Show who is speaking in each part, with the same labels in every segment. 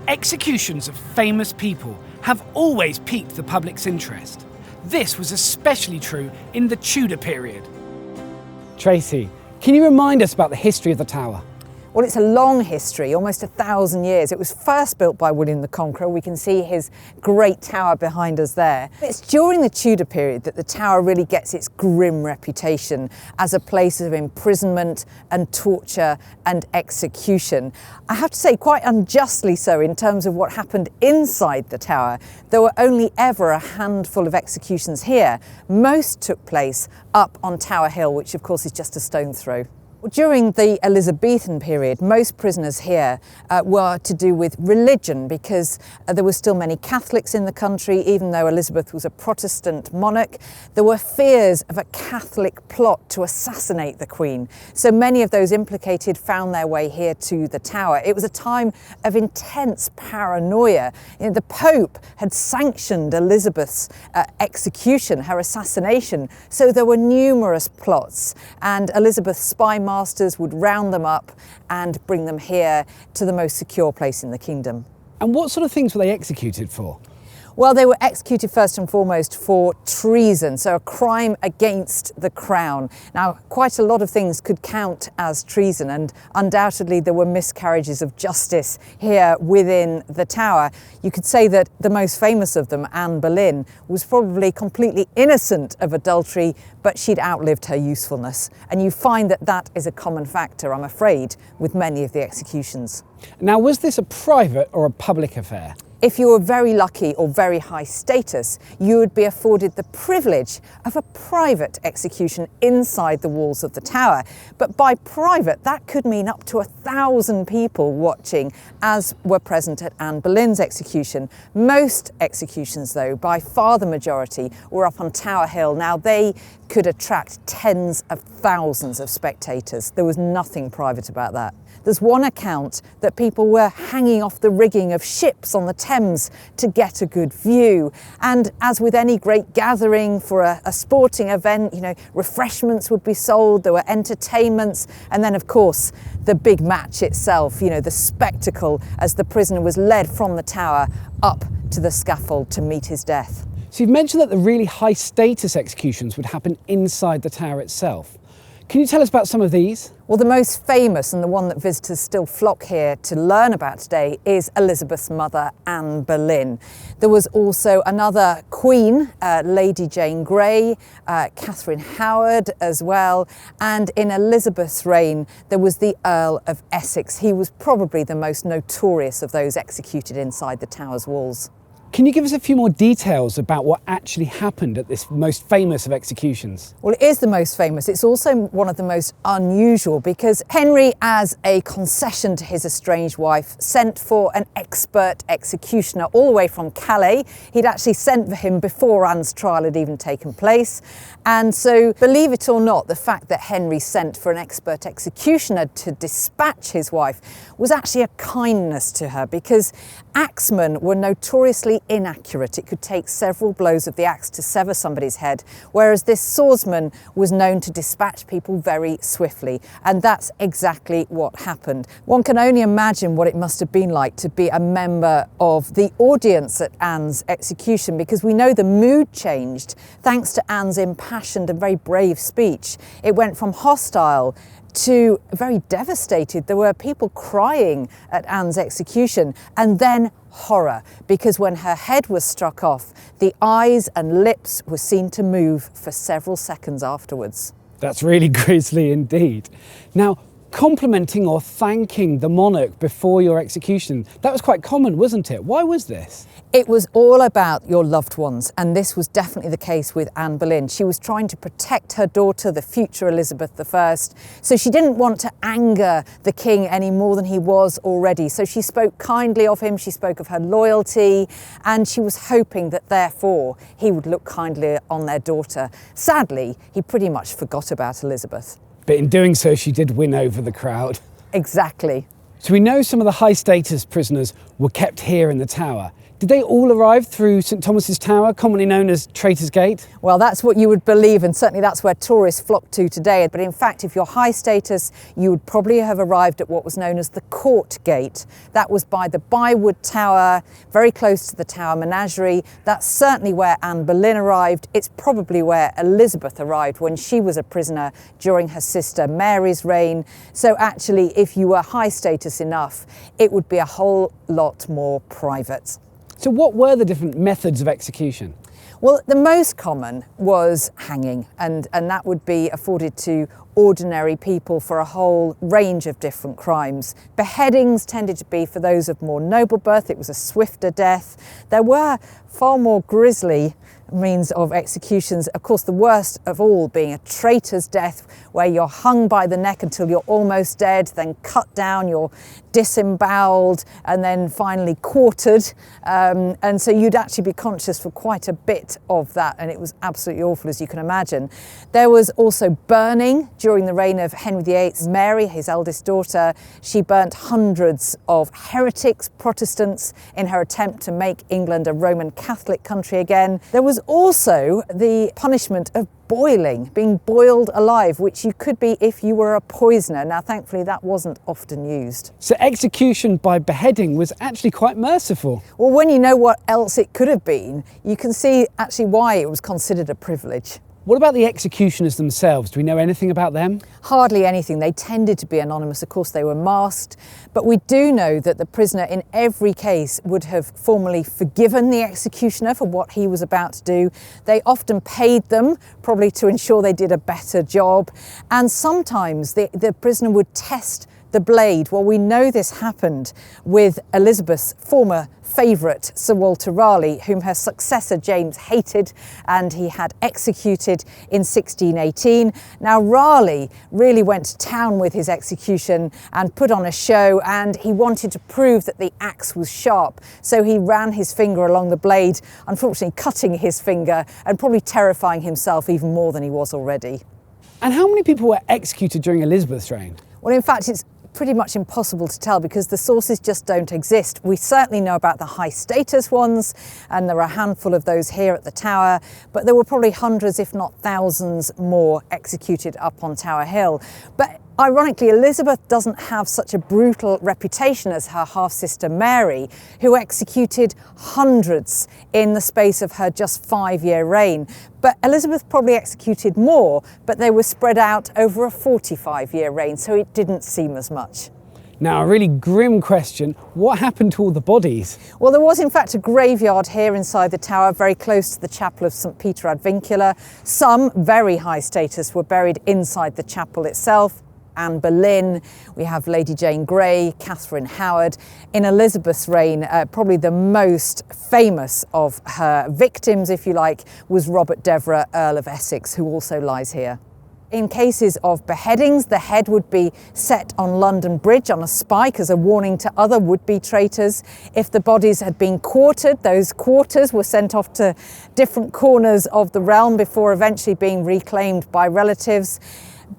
Speaker 1: Executions of famous people have always piqued the public's interest. This was especially true in the Tudor period.
Speaker 2: Tracy, can you remind us about the history of the tower?
Speaker 3: Well, it's a long history, almost 1,000 years. It was first built by William the Conqueror. We can see his great tower behind us there. It's during the Tudor period that the tower really gets its grim reputation as a place of imprisonment and torture and execution. I have to say, quite unjustly so in terms of what happened inside the tower. There were only ever a handful of executions here. Most took place up on Tower Hill, which of course is just a stone's throw. During the Elizabethan period, most prisoners here were to do with religion because there were still many Catholics in the country, even though Elizabeth was a Protestant monarch. There were fears of a Catholic plot to assassinate the Queen. So many of those implicated found their way here to the Tower. It was a time of intense paranoia. The Pope had sanctioned Elizabeth's execution, her assassination. So there were numerous plots, and Elizabeth's spy masters would round them up and bring them here to the most secure place in the kingdom.
Speaker 2: And what sort of things were they executed for?
Speaker 3: Well, they were executed first and foremost for treason, so a crime against the crown. Now, quite a lot of things could count as treason, and undoubtedly there were miscarriages of justice here within the Tower. You could say that the most famous of them, Anne Boleyn, was probably completely innocent of adultery, but she'd outlived her usefulness. And you find that that is a common factor, I'm afraid, with many of the executions.
Speaker 2: Now, was this a private or a public affair?
Speaker 3: If you were very lucky or very high status, you would be afforded the privilege of a private execution inside the walls of the Tower. But by private, that could mean up to 1,000 people watching, as were present at Anne Boleyn's execution. Most executions, though, by far the majority, were up on Tower Hill. Now, they could attract tens of thousands of spectators. There was nothing private about that. There's one account that people were hanging off the rigging of ships on the Thames to get a good view. And as with any great gathering for a sporting event, refreshments would be sold, there were entertainments, and then of course the big match itself, the spectacle as the prisoner was led from the Tower up to the scaffold to meet his death.
Speaker 2: So you've mentioned that the really high status executions would happen inside the Tower itself. Can you tell us about some of these?
Speaker 3: Well, the most famous and the one that visitors still flock here to learn about today is Elizabeth's mother, Anne Boleyn. There was also another queen, Lady Jane Grey, Katherine Howard as well. And in Elizabeth's reign, there was the Earl of Essex. He was probably the most notorious of those executed inside the Tower's walls.
Speaker 2: Can you give us a few more details about what actually happened at this most famous of executions?
Speaker 3: Well, it is the most famous. It's also one of the most unusual because Henry, as a concession to his estranged wife, sent for an expert executioner all the way from Calais. He'd actually sent for him before Anne's trial had even taken place. And so, believe it or not, the fact that Henry sent for an expert executioner to dispatch his wife was actually a kindness to her, because axemen were notoriously inaccurate. It could take several blows of the axe to sever somebody's head, whereas this swordsman was known to dispatch people very swiftly. And that's exactly what happened. One can only imagine what it must have been like to be a member of the audience at Anne's execution, because we know the mood changed thanks to Anne's impassioned and very brave speech. It went from hostile to very devastated. There were people crying at Anne's execution, and then horror, because when her head was struck off, the eyes and lips were seen to move for several seconds afterwards.
Speaker 2: That's really grisly indeed. Now, complimenting or thanking the monarch before your execution, that was quite common, wasn't it? Why was this?
Speaker 3: It was all about your loved ones, and this was definitely the case with Anne Boleyn. She was trying to protect her daughter, the future Elizabeth I, so she didn't want to anger the king any more than he was already. So she spoke kindly of him, she spoke of her loyalty, and she was hoping that therefore he would look kindly on their daughter. Sadly, he pretty much forgot about Elizabeth.
Speaker 2: But in doing so, she did win over the crowd.
Speaker 3: Exactly.
Speaker 2: So we know some of the high status prisoners were kept here in the Tower. Did they all arrive through St Thomas's Tower, commonly known as Traitor's Gate?
Speaker 3: Well, that's what you would believe, and certainly that's where tourists flock to today. But in fact, if you're high status, you would probably have arrived at what was known as the Court Gate. That was by the Bywood Tower, very close to the Tower Menagerie. That's certainly where Anne Boleyn arrived. It's probably where Elizabeth arrived when she was a prisoner during her sister Mary's reign. So actually, if you were high status enough, it would be a whole lot more private.
Speaker 2: So what were the different methods of execution?
Speaker 3: Well, the most common was hanging, and that would be afforded to ordinary people for a whole range of different crimes. Beheadings tended to be for those of more noble birth. It was a swifter death. There were far more grisly means of executions, of course the worst of all being a traitor's death, where you're hung by the neck until you're almost dead, then cut down, you're disemboweled, and then finally quartered, and so you'd actually be conscious for quite a bit of that, and it was absolutely awful, as you can imagine. There was also burning during the reign of Henry VIII. Mary, his eldest daughter, she burnt hundreds of heretics, Protestants, in her attempt to make England a Roman Catholic country again. There was also the punishment of boiling, being boiled alive, which you could be if you were a poisoner. Now, thankfully, that wasn't often used.
Speaker 2: So execution by beheading was actually quite merciful.
Speaker 3: Well, when you know what else it could have been, you can see actually why it was considered a privilege.
Speaker 2: What about the executioners themselves? Do we know anything about them?
Speaker 3: Hardly anything. They tended to be anonymous. Of course, they were masked. But we do know that the prisoner in every case would have formally forgiven the executioner for what he was about to do. They often paid them, probably to ensure they did a better job. And sometimes the prisoner would test the blade. Well, we know this happened with Elizabeth's former favourite, Sir Walter Raleigh, whom her successor James hated and he had executed in 1618. Now, Raleigh really went to town with his execution and put on a show, and he wanted to prove that the axe was sharp. So he ran his finger along the blade, unfortunately cutting his finger and probably terrifying himself even more than he was already.
Speaker 2: And how many people were executed during Elizabeth's reign?
Speaker 3: Well, in fact, it's pretty much impossible to tell because the sources just don't exist. We certainly know about the high status ones, and there are a handful of those here at the Tower, but there were probably hundreds, if not thousands, more executed up on Tower Hill. But ironically, Elizabeth doesn't have such a brutal reputation as her half-sister Mary, who executed hundreds in the space of her just 5-year reign. But Elizabeth probably executed more, but they were spread out over a 45-year reign, so it didn't seem as much.
Speaker 2: Now, a really grim question, what happened to all the bodies?
Speaker 3: Well, there was in fact a graveyard here inside the Tower, very close to the chapel of St Peter ad Vincula. Some, very high status, were buried inside the chapel itself. Anne Boleyn, we have Lady Jane Grey, Katherine Howard. In Elizabeth's reign, probably the most famous of her victims, if you like, was Robert Deveruex, Earl of Essex, who also lies here. In cases of beheadings, the head would be set on London Bridge on a spike as a warning to other would-be traitors. If the bodies had been quartered, those quarters were sent off to different corners of the realm before eventually being reclaimed by relatives.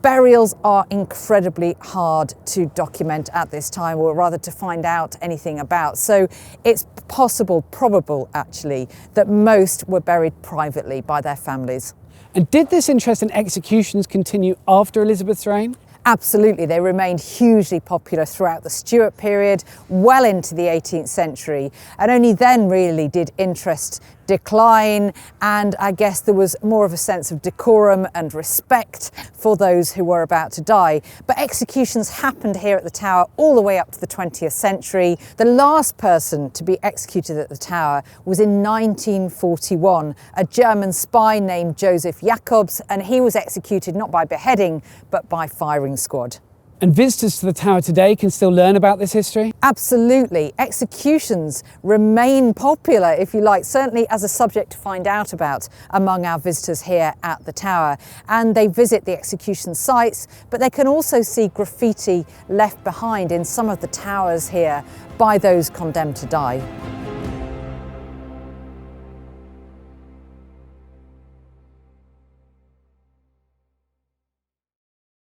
Speaker 3: Burials are incredibly hard to document at this time, or rather to find out anything about. So it's probable actually, that most were buried privately by their families.
Speaker 2: And did this interest in executions continue after Elizabeth's reign?
Speaker 3: Absolutely, they remained hugely popular throughout the Stuart period, well into the 18th century, and only then really did interest decline, and I guess there was more of a sense of decorum and respect for those who were about to die. But executions happened here at the Tower all the way up to the 20th century. The last person to be executed at the Tower was in 1941, a German spy named Joseph Jacobs, and he was executed not by beheading, but by firing squad.
Speaker 2: And visitors to the Tower today can still learn about this history?
Speaker 3: Absolutely. Executions remain popular, if you like, certainly as a subject to find out about among our visitors here at the Tower. And they visit the execution sites, but they can also see graffiti left behind in some of the towers here by those condemned to die.